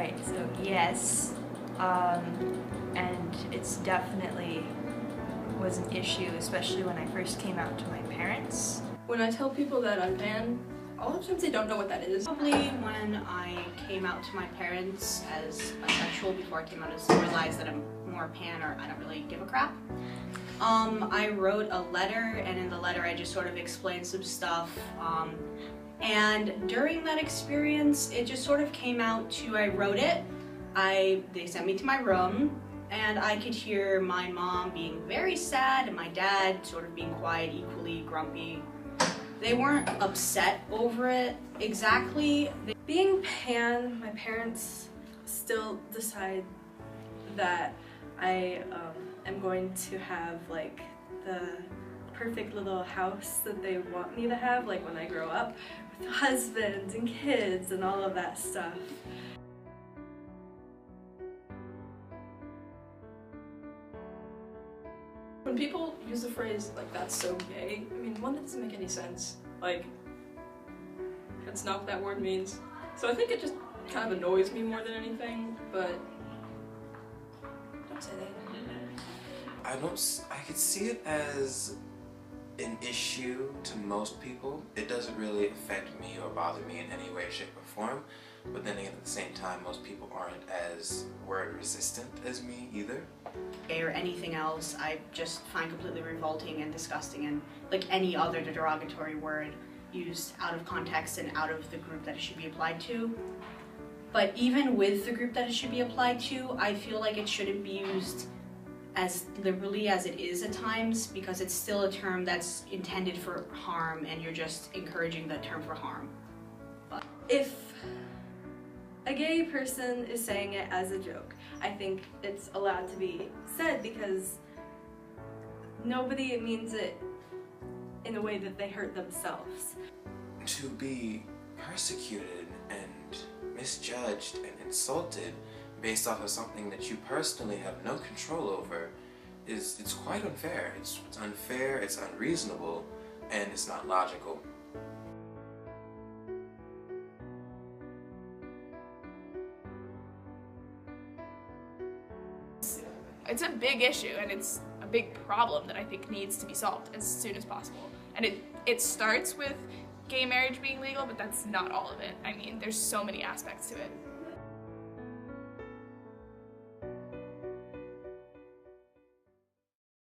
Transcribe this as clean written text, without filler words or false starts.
Alright, so yes, and it's definitely was an issue, especially when I first came out to my parents. When I tell people that I'm pan, a lot of times they don't know what that is. Probably when I came out to my parents as bisexual before I came out as realized that I'm more pan or I don't really give a crap. I wrote a letter, and in the letter I just sort of explained some stuff. And during that experience, it just sort of came out to, I wrote it, they sent me to my room, and I could hear my mom being very sad and my dad sort of being quiet, equally grumpy. They weren't upset over it exactly. Being pan, my parents still decide that I am going to have like the perfect little house that they want me to have, like when I grow up, with husbands and kids and all of that stuff. When people use the phrase, like, that's so gay, I mean, one, that doesn't make any sense. Like, that's not what that word means. So I think it just kind of annoys me more than anything, but don't say that. I could see it as an issue to most people. It doesn't really affect me or bother me in any way, shape, or form. But then again, at the same time, most people aren't as word resistant as me either. Gay or anything else, I just find completely revolting and disgusting, and like any other derogatory word used out of context and out of the group that it should be applied to. But even with the group that it should be applied to, I feel like it shouldn't be used as liberally as it is at times, because it's still a term that's intended for harm and you're just encouraging the term for harm. But if a gay person is saying it as a joke, I think it's allowed to be said, because nobody means it in a way that they hurt themselves. To be persecuted and misjudged and insulted based off of something that you personally have no control over it's quite unfair. It's unfair, it's unreasonable, and it's not logical. It's a big issue, and it's a big problem that I think needs to be solved as soon as possible. And it starts with gay marriage being legal, but that's not all of it. I mean, there's so many aspects to it.